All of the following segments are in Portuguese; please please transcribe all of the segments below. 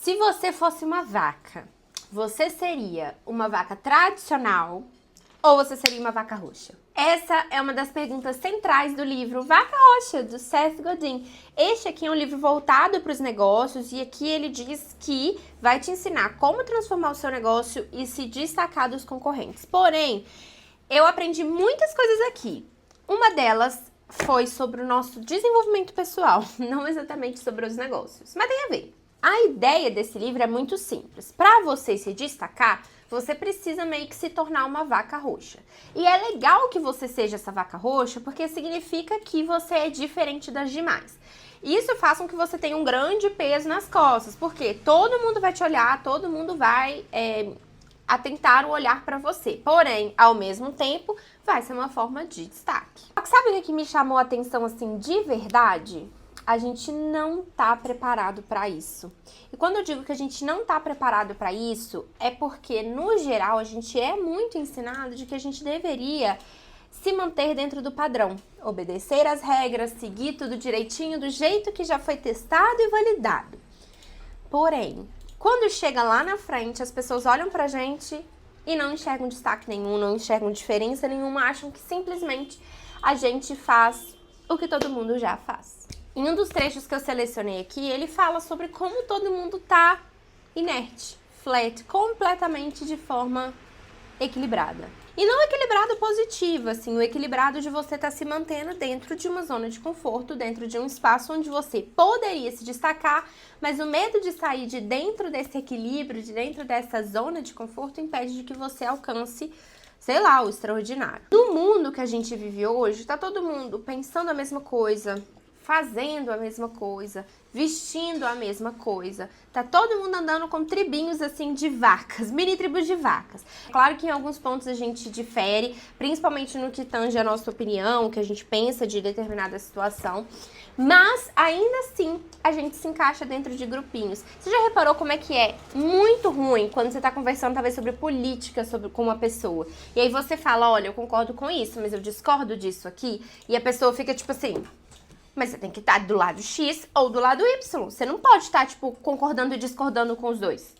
Se você fosse uma vaca, você seria uma vaca tradicional ou você seria uma vaca roxa? Essa é uma das perguntas centrais do livro Vaca Roxa, do Seth Godin. Este aqui é um livro voltado para os negócios e aqui ele diz que vai te ensinar como transformar o seu negócio e se destacar dos concorrentes. Porém, eu aprendi muitas coisas aqui. Uma delas foi sobre o nosso desenvolvimento pessoal, não exatamente sobre os negócios, mas tem a ver. A ideia desse livro é muito simples. Para você se destacar, você precisa meio que se tornar uma vaca roxa. E é legal que você seja essa vaca roxa, porque significa que você é diferente das demais. Isso faz com que você tenha um grande peso nas costas, porque todo mundo vai te olhar, todo mundo vai atentar o olhar para você. Porém, ao mesmo tempo, vai ser uma forma de destaque. Sabe o que me chamou a atenção assim de verdade? A gente não tá preparado para isso. E quando eu digo que a gente não tá preparado para isso, é porque, no geral, a gente é muito ensinado de que a gente deveria se manter dentro do padrão, obedecer às regras, seguir tudo direitinho, do jeito que já foi testado e validado. Porém, quando chega lá na frente, as pessoas olham pra gente e não enxergam destaque nenhum, não enxergam diferença nenhuma, acham que simplesmente a gente faz o que todo mundo já faz. Em um dos trechos que eu selecionei aqui, ele fala sobre como todo mundo tá inerte, flat, completamente de forma equilibrada. E não equilibrado positivo, assim, o equilibrado de você estar se mantendo dentro de uma zona de conforto, dentro de um espaço onde você poderia se destacar, mas o medo de sair de dentro desse equilíbrio, de dentro dessa zona de conforto, impede de que você alcance, sei lá, o extraordinário. No mundo que a gente vive hoje, tá todo mundo pensando a mesma coisa, fazendo a mesma coisa, vestindo a mesma coisa. Tá todo mundo andando com tribinhos assim de vacas, mini tribos de vacas. Claro que em alguns pontos a gente difere, principalmente no que tange a nossa opinião, o que a gente pensa de determinada situação, mas ainda assim a gente se encaixa dentro de grupinhos. Você já reparou como é que é muito ruim quando você tá conversando talvez sobre política com uma pessoa, e aí você fala, olha, eu concordo com isso, mas eu discordo disso aqui, e a pessoa fica tipo assim, mas você tem que estar do lado X ou do lado Y. Você não pode estar, tipo, concordando e discordando com os dois.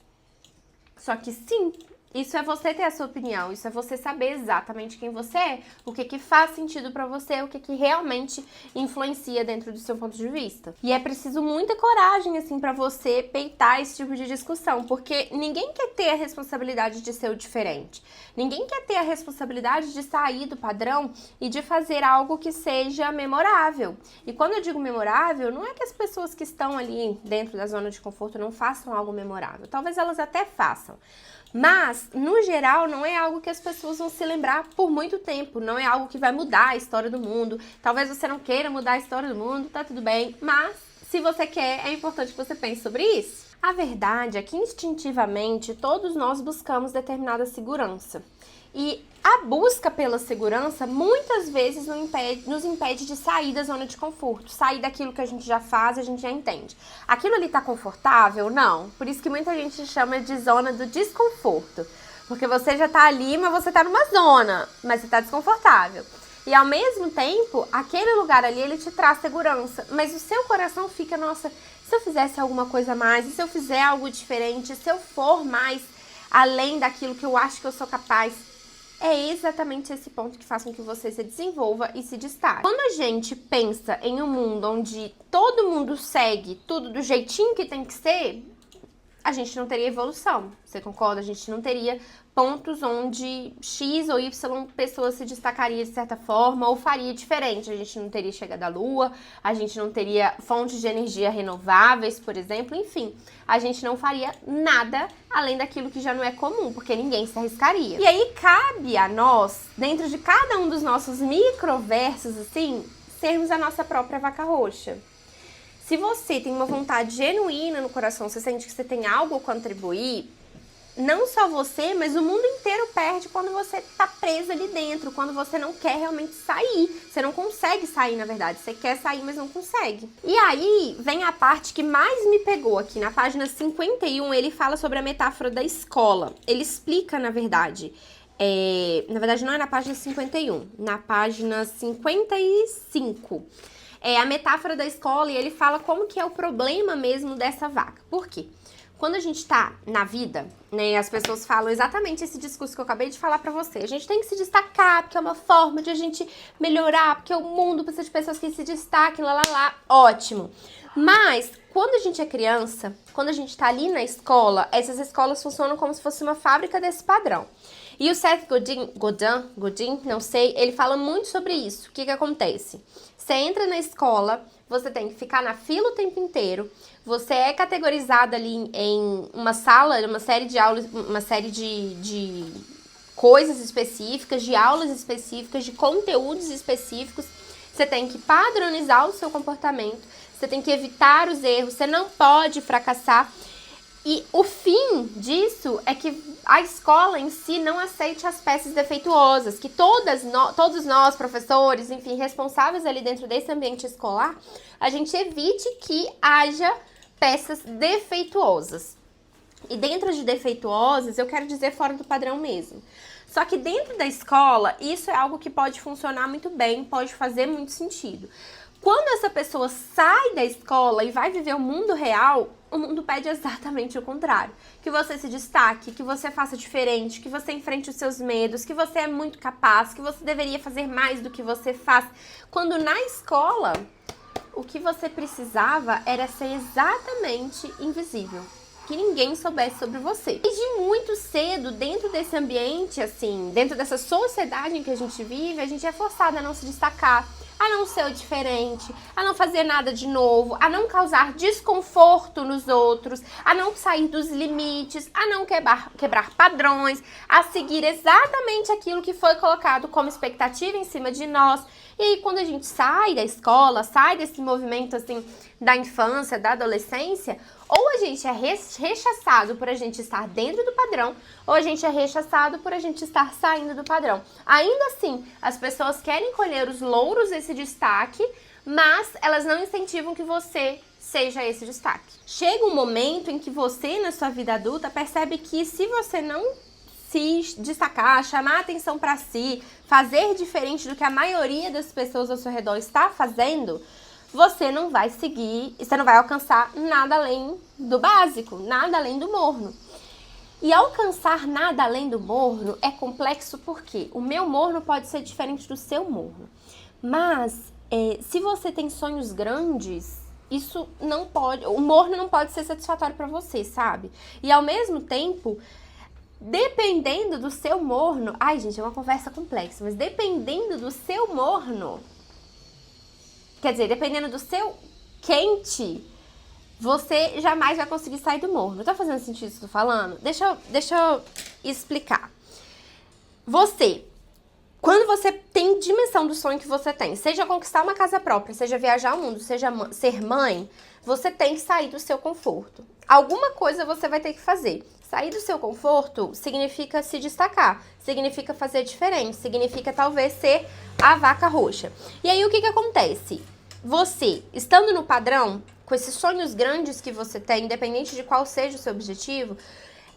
Só que sim, isso é você ter a sua opinião, isso é você saber exatamente quem você é, o que faz sentido pra você, o que realmente influencia dentro do seu ponto de vista. E é preciso muita coragem, assim, pra você peitar esse tipo de discussão, porque ninguém quer ter a responsabilidade de ser o diferente. Ninguém quer ter a responsabilidade de sair do padrão e de fazer algo que seja memorável. E quando eu digo memorável, não é que as pessoas que estão ali dentro da zona de conforto não façam algo memorável. Talvez elas até façam. Mas, no geral, não é algo que as pessoas vão se lembrar por muito tempo. Não é algo que vai mudar a história do mundo. Talvez você não queira mudar a história do mundo, tá tudo bem. Mas, se você quer, é importante que você pense sobre isso. A verdade é que, instintivamente, todos nós buscamos determinada segurança. E a busca pela segurança, muitas vezes, nos impede de sair da zona de conforto. Sair daquilo que a gente já faz, a gente já entende. Aquilo ali tá confortável? Não. Por isso que muita gente chama de zona do desconforto. Porque você já tá ali, mas você tá numa zona, mas você tá desconfortável. E ao mesmo tempo, aquele lugar ali, ele te traz segurança. Mas o seu coração fica, nossa, se eu fizesse alguma coisa a mais, e se eu fizer algo diferente, se eu for mais além daquilo que eu acho que eu sou capaz, é exatamente esse ponto que faz com que você se desenvolva e se destaque. Quando a gente pensa em um mundo onde todo mundo segue tudo do jeitinho que tem que ser, a gente não teria evolução, você concorda? A gente não teria pontos onde X ou Y pessoa se destacaria de certa forma ou faria diferente. A gente não teria chegada à Lua, a gente não teria fontes de energia renováveis, por exemplo, enfim. A gente não faria nada além daquilo que já não é comum, porque ninguém se arriscaria. E aí cabe a nós, dentro de cada um dos nossos microversos, assim, sermos a nossa própria vaca roxa. Se você tem uma vontade genuína no coração, você sente que você tem algo a contribuir, não só você, mas o mundo inteiro perde quando você tá preso ali dentro, quando você não quer realmente sair. Você não consegue sair, na verdade. Você quer sair, mas não consegue. E aí vem a parte que mais me pegou aqui. Na página 51, ele fala sobre a metáfora da escola. Ele explica, na verdade, não é na página 51, na página 55. É a metáfora da escola e ele fala como que é o problema mesmo dessa vaca. Por quê? Quando a gente tá na vida, né, as pessoas falam exatamente esse discurso que eu acabei de falar pra você. A gente tem que se destacar, porque é uma forma de a gente melhorar, porque o mundo precisa de pessoas que se destaquem, lá. Ótimo. Mas, quando a gente é criança, quando a gente tá ali na escola, essas escolas funcionam como se fosse uma fábrica desse padrão. E o Seth Godin, não sei, ele fala muito sobre isso. O que acontece? Você entra na escola, você tem que ficar na fila o tempo inteiro, você é categorizado ali em uma sala, uma série de aulas, uma série de coisas específicas, de aulas específicas, de conteúdos específicos. Você tem que padronizar o seu comportamento, você tem que evitar os erros, você não pode fracassar. E o fim disso é que a escola em si não aceite as peças defeituosas, que todos nós, professores, enfim, responsáveis ali dentro desse ambiente escolar, a gente evite que haja peças defeituosas. E dentro de defeituosas, eu quero dizer fora do padrão mesmo. Só que dentro da escola, isso é algo que pode funcionar muito bem, pode fazer muito sentido. Quando essa pessoa sai da escola e vai viver o mundo real, o mundo pede exatamente o contrário. Que você se destaque, que você faça diferente, que você enfrente os seus medos, que você é muito capaz, que você deveria fazer mais do que você faz. Quando na escola, o que você precisava era ser exatamente invisível. Que ninguém soubesse sobre você. E de muito cedo, dentro desse ambiente, assim, dentro dessa sociedade em que a gente vive, a gente é forçada a não se destacar, a não ser o diferente, a não fazer nada de novo, a não causar desconforto nos outros, a não sair dos limites, a não quebrar padrões, a seguir exatamente aquilo que foi colocado como expectativa em cima de nós. E aí, quando a gente sai da escola, sai desse movimento, assim, da infância, da adolescência, ou a gente é rechaçado por a gente estar dentro do padrão, ou a gente é rechaçado por a gente estar saindo do padrão. Ainda assim, as pessoas querem colher os louros desse destaque, mas elas não incentivam que você seja esse destaque. Chega um momento em que você, na sua vida adulta, percebe que se você não se destacar, chamar atenção para si, fazer diferente do que a maioria das pessoas ao seu redor está fazendo, você não vai seguir, você não vai alcançar nada além do básico, nada além do morno. E alcançar nada além do morno é complexo porque o meu morno pode ser diferente do seu morno. Mas se você tem sonhos grandes, isso não pode, o morno não pode ser satisfatório para você, sabe? E ao mesmo tempo, dependendo do seu morno, ai gente, é uma conversa complexa, mas dependendo do seu morno, quer dizer, dependendo do seu quente, você jamais vai conseguir sair do morno. Tá fazendo sentido isso que eu tô falando? Deixa eu explicar. Você, quando você tem dimensão do sonho que você tem, seja conquistar uma casa própria, seja viajar o mundo, seja ser mãe, você tem que sair do seu conforto. Alguma coisa você vai ter que fazer. Sair do seu conforto significa se destacar, significa fazer diferente, significa talvez ser a vaca roxa. E aí o que acontece? Você, estando no padrão, com esses sonhos grandes que você tem, independente de qual seja o seu objetivo,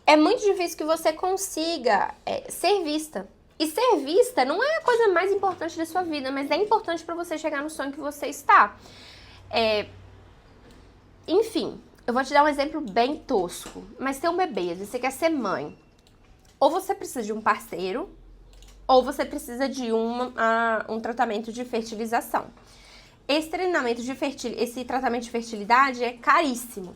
é muito difícil que você consiga ser vista. E ser vista não é a coisa mais importante da sua vida, mas é importante para você chegar no sonho que você está. Enfim, eu vou te dar um exemplo bem tosco, mas tem um bebê, você quer ser mãe. Ou você precisa de um parceiro, ou você precisa de um tratamento de fertilização. Esse tratamento de fertilidade é caríssimo.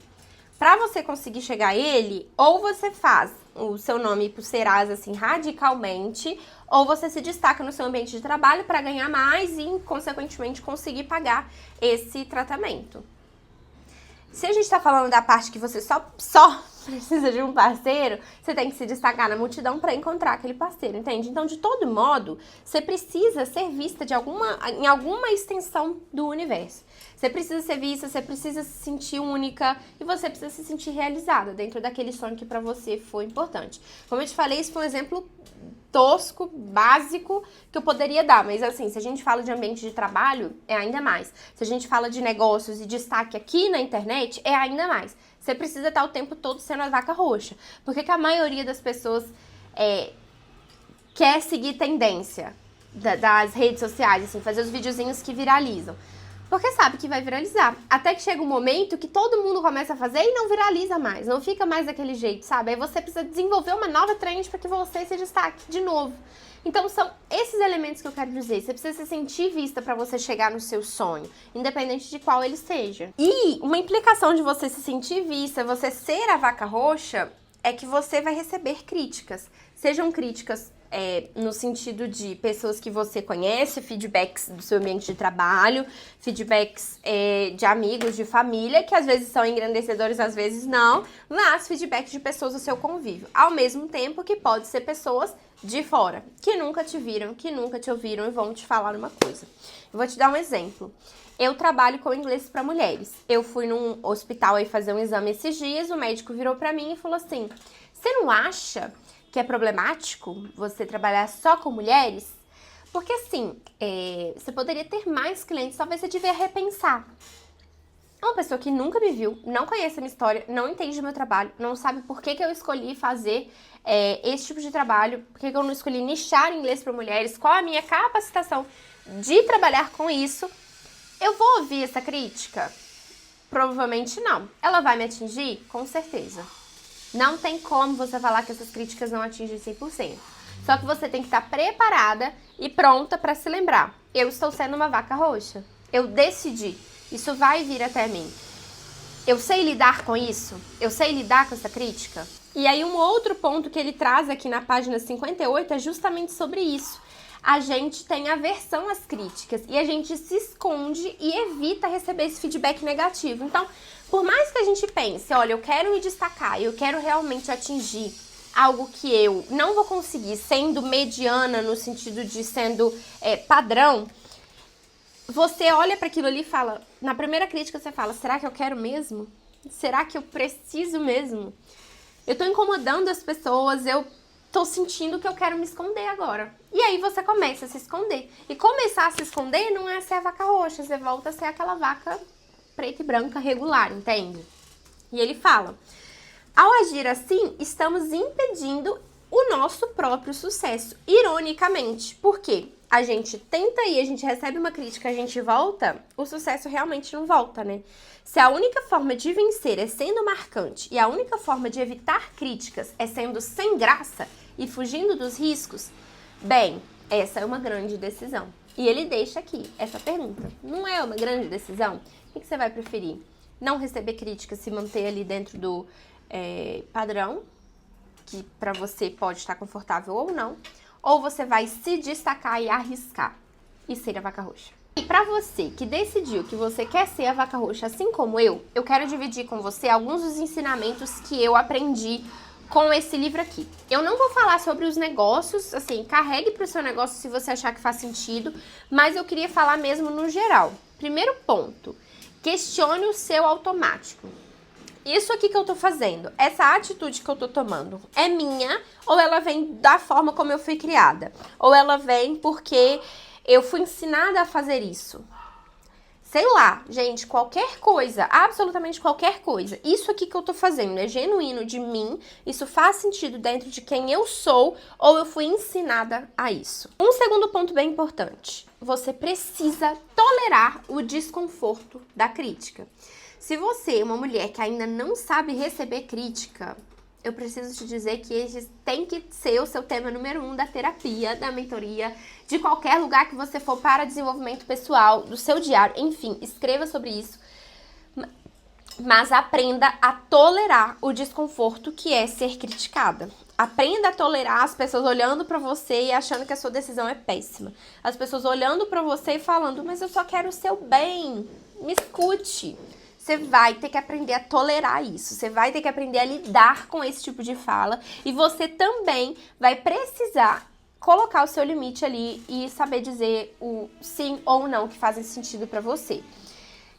Para você conseguir chegar a ele, ou você faz o seu nome ir pro Serasa assim radicalmente, ou você se destaca no seu ambiente de trabalho para ganhar mais e, consequentemente, conseguir pagar esse tratamento. Se a gente tá falando da parte que você só precisa de um parceiro, você tem que se destacar na multidão para encontrar aquele parceiro, entende? Então, de todo modo, você precisa ser vista em alguma extensão do universo. Você precisa ser vista, você precisa se sentir única e você precisa se sentir realizada dentro daquele sonho que para você foi importante. Como eu te falei, isso foi um exemplo tosco, básico, que eu poderia dar, mas assim, se a gente fala de ambiente de trabalho, é ainda mais. Se a gente fala de negócios e destaque aqui na internet, é ainda mais. Você precisa estar o tempo todo sendo a vaca roxa. Por que a maioria das pessoas quer seguir tendência das redes sociais, assim, fazer os videozinhos que viralizam? Porque sabe que vai viralizar. Até que chega um momento que todo mundo começa a fazer e não viraliza mais. Não fica mais daquele jeito, sabe? Aí você precisa desenvolver uma nova trend para que você se destaque de novo. Então são esses elementos que eu quero dizer. Você precisa se sentir vista para você chegar no seu sonho, independente de qual ele seja. E uma implicação de você se sentir vista, você ser a vaca roxa, é que você vai receber críticas. Sejam críticas no sentido de pessoas que você conhece, feedbacks do seu ambiente de trabalho, feedbacks de amigos, de família, que às vezes são engrandecedores, às vezes não, mas feedbacks de pessoas do seu convívio. Ao mesmo tempo que pode ser pessoas de fora, que nunca te viram, que nunca te ouviram e vão te falar uma coisa. Eu vou te dar um exemplo. Eu trabalho com inglês para mulheres. Eu fui num hospital aí fazer um exame esses dias, o médico virou para mim e falou assim: você não acha que é problemático você trabalhar só com mulheres? Porque assim, você poderia ter mais clientes, talvez você devia repensar. É uma pessoa que nunca me viu, não conhece a minha história, não entende o meu trabalho, não sabe por que eu escolhi fazer esse tipo de trabalho, por que eu não escolhi nichar inglês para mulheres, qual a minha capacitação de trabalhar com isso. Eu vou ouvir essa crítica? Provavelmente não. Ela vai me atingir? Com certeza. Não tem como você falar que essas críticas não atingem 100%. Só que você tem que estar preparada e pronta para se lembrar. Eu estou sendo uma vaca roxa. Eu decidi. Isso vai vir até mim. Eu sei lidar com isso? Eu sei lidar com essa crítica? E aí um outro ponto que ele traz aqui na página 58 é justamente sobre isso. A gente tem aversão às críticas e a gente se esconde e evita receber esse feedback negativo. Então, por mais que a gente pense, olha, eu quero me destacar, eu quero realmente atingir algo que eu não vou conseguir sendo mediana no sentido de sendo padrão, você olha para aquilo ali e fala, na primeira crítica você fala, será que eu quero mesmo? Será que eu preciso mesmo? Eu tô incomodando as pessoas, eu tô sentindo que eu quero me esconder agora. E aí você começa a se esconder. E começar a se esconder não é ser a vaca roxa, você volta a ser aquela vaca preta e branca regular, entende? E ele fala, ao agir assim, estamos impedindo o nosso próprio sucesso, ironicamente. Por quê? A gente tenta e a gente recebe uma crítica, a gente volta, o sucesso realmente não volta, né? Se a única forma de vencer é sendo marcante e a única forma de evitar críticas é sendo sem graça e fugindo dos riscos, bem, essa é uma grande decisão. E ele deixa aqui essa pergunta. Não é uma grande decisão? O que você vai preferir? Não receber críticas, se manter ali dentro do padrão, que pra você pode estar confortável ou não, ou você vai se destacar e arriscar e ser a vaca roxa. E pra você que decidiu que você quer ser a vaca roxa assim como eu quero dividir com você alguns dos ensinamentos que eu aprendi com esse livro aqui. Eu não vou falar sobre os negócios, assim, carregue pro seu negócio se você achar que faz sentido, mas eu queria falar mesmo no geral. Primeiro ponto, questione o seu automático. Isso aqui que eu tô fazendo, essa atitude que eu tô tomando, é minha ou ela vem da forma como eu fui criada? Ou ela vem porque eu fui ensinada a fazer isso? Sei lá, gente, qualquer coisa, absolutamente qualquer coisa. Isso aqui que eu tô fazendo é genuíno de mim, isso faz sentido dentro de quem eu sou ou eu fui ensinada a isso. Um segundo ponto bem importante, você precisa tolerar o desconforto da crítica. Se você é uma mulher que ainda não sabe receber crítica, eu preciso te dizer que esse tem que ser o seu tema número 1 da terapia, da mentoria, de qualquer lugar que você for para desenvolvimento pessoal, do seu diário, enfim, escreva sobre isso. Mas aprenda a tolerar o desconforto que é ser criticada. Aprenda a tolerar as pessoas olhando pra você e achando que a sua decisão é péssima. As pessoas olhando pra você e falando, mas eu só quero o seu bem, me escute. Você vai ter que aprender a tolerar isso, você vai ter que aprender a lidar com esse tipo de fala e você também vai precisar colocar o seu limite ali e saber dizer o sim ou não que fazem sentido pra você.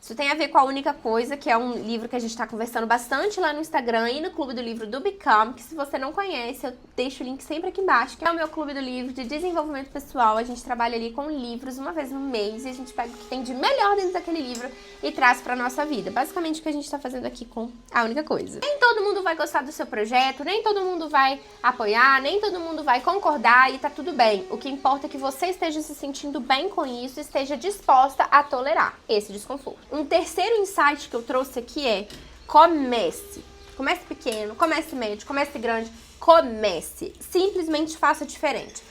Isso tem a ver com A Única Coisa, que é um livro que a gente tá conversando bastante lá no Instagram e no Clube do Livro do Become, que se você não conhece, eu deixo o link sempre aqui embaixo, que é o meu Clube do Livro de desenvolvimento pessoal. A gente trabalha ali com livros uma vez no mês e a gente pega o que tem de melhor dentro daquele livro e traz pra nossa vida. Basicamente o que a gente tá fazendo aqui com A Única Coisa. Nem todo mundo vai gostar do seu projeto, nem todo mundo vai apoiar, nem todo mundo vai concordar e tá tudo bem. O que importa é que você esteja se sentindo bem com isso e esteja disposta a tolerar esse desconforto. Um terceiro insight que eu trouxe aqui é: comece. Comece pequeno, comece médio, comece grande, comece. Simplesmente faça diferente.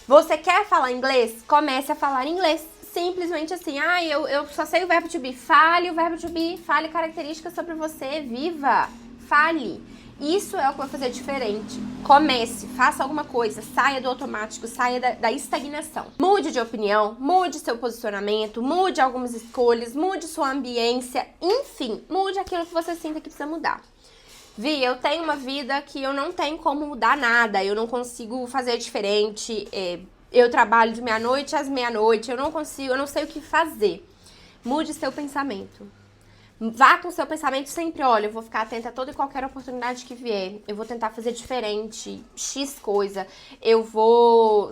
Você quer falar inglês? Comece a falar inglês. Simplesmente assim, eu só sei o verbo to be. Fale o verbo to be, fale características sobre você, viva, fale. Isso é o que vai fazer diferente. Comece, faça alguma coisa, saia do automático, saia da estagnação. Mude de opinião, mude seu posicionamento, mude algumas escolhas, mude sua ambiência, enfim, mude aquilo que você sinta que precisa mudar. Vi, eu tenho uma vida que eu não tenho como mudar nada, eu não consigo fazer diferente, eu trabalho de meia-noite às meia-noite, eu não sei o que fazer. Mude seu pensamento. Vá com seu pensamento sempre, olha, eu vou ficar atenta a toda e qualquer oportunidade que vier, eu vou tentar fazer diferente, X coisa, eu vou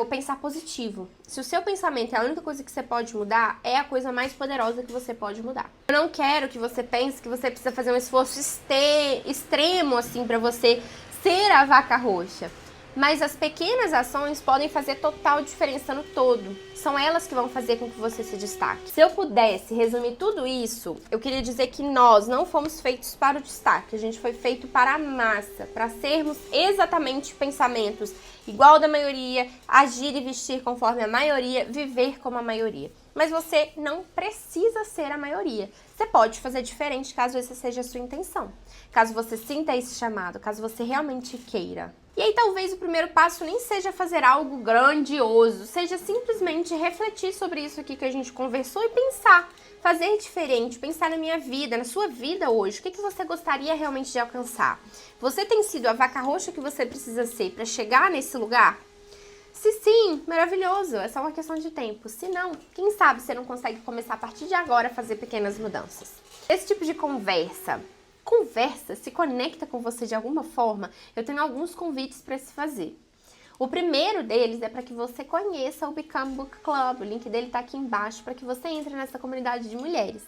pensar positivo. Se o seu pensamento é a única coisa que você pode mudar, é a coisa mais poderosa que você pode mudar. Eu não quero que você pense que você precisa fazer um esforço extremo, assim, pra você ser a vaca roxa. Mas as pequenas ações podem fazer total diferença no todo. São elas que vão fazer com que você se destaque. Se eu pudesse resumir tudo isso, eu queria dizer que nós não fomos feitos para o destaque. A gente foi feito para a massa, para sermos exatamente pensamentos igual da maioria, agir e vestir conforme a maioria, viver como a maioria. Mas você não precisa ser a maioria. Você pode fazer diferente caso essa seja a sua intenção. Caso você sinta esse chamado, caso você realmente queira. E aí talvez o primeiro passo nem seja fazer algo grandioso, seja simplesmente refletir sobre isso aqui que a gente conversou e pensar. Fazer diferente, pensar na minha vida, na sua vida hoje. O que você gostaria realmente de alcançar? Você tem sido a vaca roxa que você precisa ser para chegar nesse lugar? Se sim, maravilhoso, é só uma questão de tempo. Se não, quem sabe você não consegue começar a partir de agora a fazer pequenas mudanças. Esse tipo de conversa, se conecta com você de alguma forma, eu tenho alguns convites para se fazer. O primeiro deles é para que você conheça o Become Book Club, o link dele está aqui embaixo para que você entre nessa comunidade de mulheres.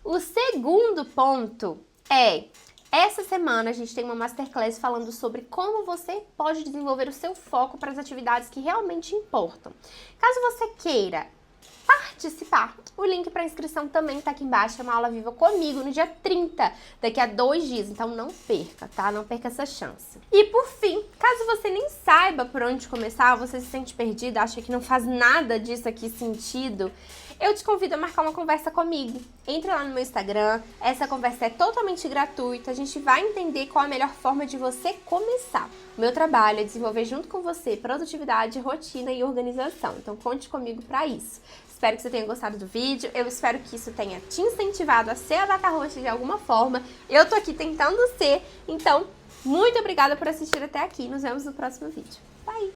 O segundo ponto é: essa semana a gente tem uma masterclass falando sobre como você pode desenvolver o seu foco para as atividades que realmente importam. Caso você queira participar, o link para inscrição também tá aqui embaixo. É uma aula viva comigo no dia 30, daqui a 2 dias, então não perca, tá? Não perca essa chance. E por fim, caso você nem saiba por onde começar, você se sente perdida, acha que não faz nada disso aqui sentido, eu te convido a marcar uma conversa comigo. Entre lá no meu Instagram, essa conversa é totalmente gratuita, a gente vai entender qual a melhor forma de você começar. O meu trabalho é desenvolver junto com você produtividade, rotina e organização, então conte comigo para isso. Espero que você tenha gostado do vídeo, eu espero que isso tenha te incentivado a ser a vaca roxa de alguma forma. Eu tô aqui tentando ser, então muito obrigada por assistir até aqui, nos vemos no próximo vídeo. Bye!